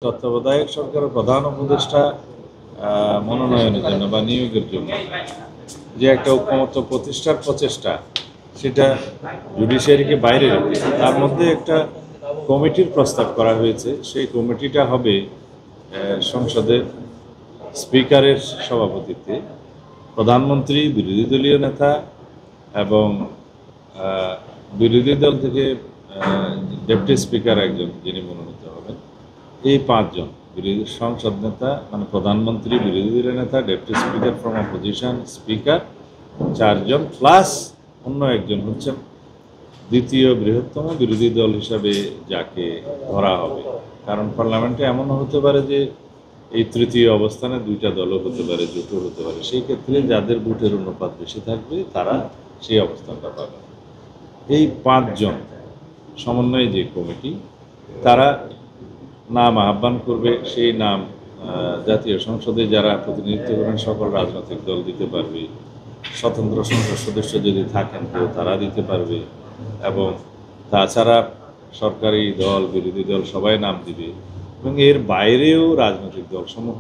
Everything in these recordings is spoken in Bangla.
তত্ত্বাবধায়ক সরকারের প্রধান উপদেষ্টা মনোনয়নের জন্য বা নিয়োগের জন্য যে একটা ঐকমত্য প্রতিষ্ঠার প্রচেষ্টা, সেটা জুডিশিয়ারিকে বাইরে রেখে তার মধ্যে একটা কমিটির প্রস্তাব করা হয়েছে। সেই কমিটিটা হবে সংসদের স্পিকারের সভাপতিত্বে, প্রধানমন্ত্রী, বিরোধী দলীয় নেতা এবং বিরোধী দল থেকে ডেপুটি স্পিকার একজন যিনি মনোনীত হবেন, এই পাঁচজন বিরোধী সংসদ নেতা মানে প্রধানমন্ত্রী, বিরোধী দলের নেতা, deputy speaker from opposition, speaker চারজন, প্লাস অন্য একজন হচ্ছেন দ্বিতীয় বৃহত্তম বিরোধী দল হিসাবে যাকে ধরা হবে। কারণ পার্লামেন্টে এমনও হতে পারে যে এই তৃতীয় অবস্থানে দুইটা দলও হতে পারে, জোটও হতে পারে। সেই ক্ষেত্রে যাদের ভোটের অনুপাত বেশি থাকবে তারা সেই অবস্থানটা পাবে। এই পাঁচজন সমন্বয়ে যে কমিটি, তারা নাম আহ্বান করবে। সেই নাম জাতীয় সংসদে যারা প্রতিনিধিত্ব করেন সকল রাজনৈতিক দল দিতে পারবে, স্বতন্ত্র সংসদ সদস্য যদি থাকেন তো তারা দিতে পারবে, এবং তাছাড়া সরকারি দল, বিরোধী দল সবাই নাম দিবে, এবং এর বাইরেও রাজনৈতিক দলসমূহ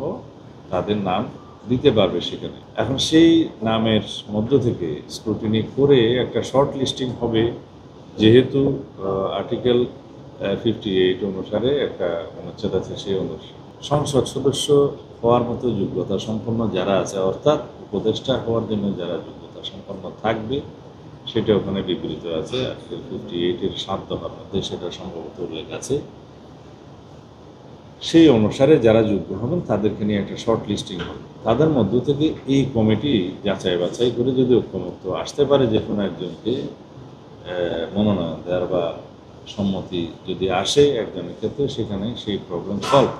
তাদের নাম দিতে পারবে সেখানে। এখন সেই নামের মধ্য থেকে স্ক্রুটিনি করে একটা শর্ট লিস্টিং হবে, যেহেতু আর্টিকেল 58 অনুসারে একটা অনুচ্ছেদ আছে। সেই অনুসারে সংসদ সদস্য হওয়ার মতো যোগ্যতা সম্পন্ন যারা আছে, অর্থাৎ উপদেষ্টা হওয়ার জন্য যারা যোগ্যতা সম্পন্ন থাকবে, সেটা ওখানে বিবৃত আছে। আর্টিকেল 58-এর 7 দফার মধ্যে সেটা সম্ভবত উল্লেখ আছে। সেই অনুসারে যারা যোগ্য হবেন তাদেরকে নিয়ে একটা শর্ট লিস্টিং হবে। তাদের মধ্য থেকে এই কমিটি যাচাই বাছাই করে যদি ঐকমত্য আসতে পারে যে কোনো একজনকে মনোনয়ন দেওয়ার বা সম্মতি যদি আসে একজনের ক্ষেত্রে, সেখানে সেই প্রবলেম সলভ,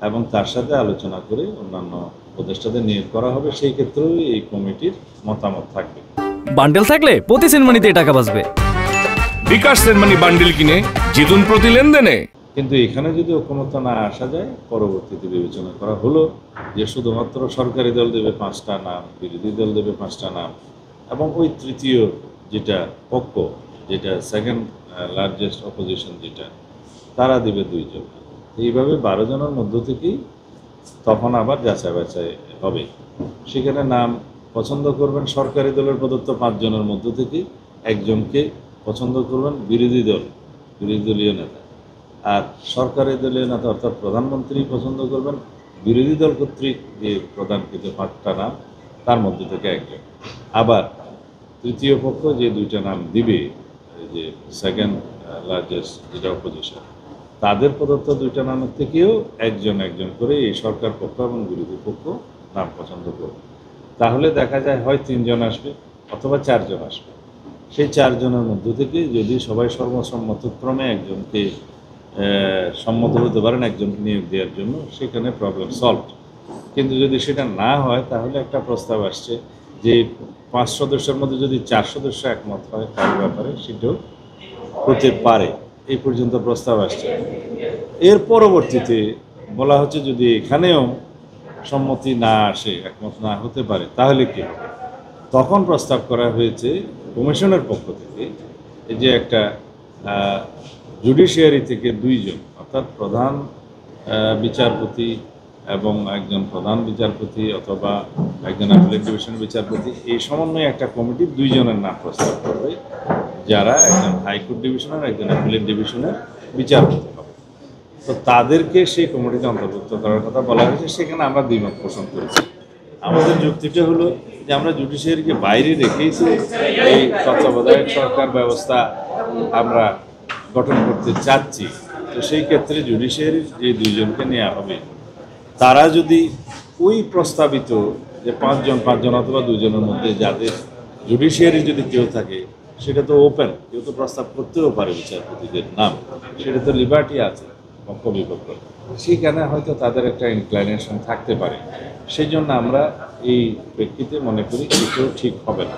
এবং তার সাথে আলোচনা করে অন্যান্য উপদেষ্টাদের নিয়োগ করা হবে। সেই ক্ষেত্রেও এই কমিটির মতামত থাকবে। বান্ডেল থাকলে প্রতি সেনমানিতে টাকা বাঁচবে। বিকাশ সেনমানি বান্ডেল কিনে জিতুন প্রতি লেনদেনে। কিন্তু এখানে যদি ঐকমত্য না আসা যায়, পরবর্তীতে বিবেচনা করা হলো যে শুধুমাত্র সরকারি দল দেবে 5টা নাম, বিরোধী দল দেবে 5টা নাম, এবং ওই তৃতীয় যেটা পক্ষ, যেটা সেকেন্ড লার্জেস্ট অপোজিশন যেটা, তারা দেবে 2 জন। এইভাবে 12 জনের মধ্য থেকেই তখন আবার যাচাই বাছাই হবে। সেখানে নাম পছন্দ করবেন সরকারি দলের প্রদত্ত 5 জনের মধ্য থেকে একজনকে পছন্দ করবেন বিরোধী দলীয় নেতা, আর সরকারি দলীয় নেতা অর্থাৎ প্রধানমন্ত্রী পছন্দ করবেন বিরোধী দল কর্তৃক যে প্রধানকৃত 5টা নাম, তার মধ্যে থেকে একজন। আবার তৃতীয় পক্ষ যে 2টা নাম দিবে, যে সেকেন্ড লার্জেস্ট যেটা অপোজিশন, তাদের প্রদত্ত 2টা নামের থেকেও একজন করে এই সরকার পক্ষ এবং বিরোধী পক্ষ নাম পছন্দ করবে। তাহলে দেখা যায় হয় 3 জন আসবে অথবা 4 জন আসবে। সেই 4 জনের মধ্য থেকে যদি সবাই সর্বসম্মতক্রমে একজনকে সম্মত হতে পারেন একজনকে নিয়োগ দেওয়ার জন্য, সেখানে প্রবলেম সলভড। কিন্তু যদি সেটা না হয়, তাহলে একটা প্রস্তাব আসছে যে 5 সদস্যের মধ্যে যদি 4 সদস্য একমত হয় তার ব্যাপারে, সেটাও হতে পারে। এই পর্যন্ত প্রস্তাব আসছে। এর পরবর্তীতে বলা হচ্ছে যদি এখানেও সম্মতি না আসে, একমত না হতে পারে, তাহলে কি হবে? তখন প্রস্তাব করা হয়েছে কমিশনের পক্ষ থেকে যে একটা জুডিশিয়ারি থেকে 2 জন, অর্থাৎ প্রধান বিচারপতি এবং একজন প্রধান বিচারপতি অথবা একজন অ্যাপিলেট ডিভিশনের বিচারপতি, এই সমন্বয়ে একটা কমিটি 2 জনের নাম প্রস্তাব করবে, যারা একজন হাইকোর্ট ডিভিশনের, একজন অ্যাপিলেট ডিভিশনের বিচারপতি হবে। তো তাদেরকে সেই কমিটিতে অন্তর্ভুক্ত করার কথা বলা হয়েছে। সেখানে আমরা দ্বিমত পোষণ করেছি। আমাদের যুক্তিটা হলো যে আমরা জুডিশিয়ারিকে বাইরে রেখেই এই তত্ত্বাবধায়ক সরকার ব্যবস্থা আমরা গঠন করতে চাচ্ছি। তো সেই ক্ষেত্রে জুডিশিয়ারির যে 2 জনকে নেওয়া হবে, তারা যদি ওই প্রস্তাবিত যে 5 জন অথবা 2 জনের মধ্যে যাদের জুডিশিয়ারি যদি কেউ থাকে, সেটা তো ওপেন, কেউ তো প্রস্তাব করতেও পারে বিচারপতিদের নাম, সেটা তো লিবার্টি আছে পক্ষ বিপক্ষ, সেখানে হয়তো তাদের একটা ইনক্লাইনেশন থাকতে পারে। সেই জন্য আমরা এই প্রেক্ষিতে মনে করি এটাও ঠিক হবে না।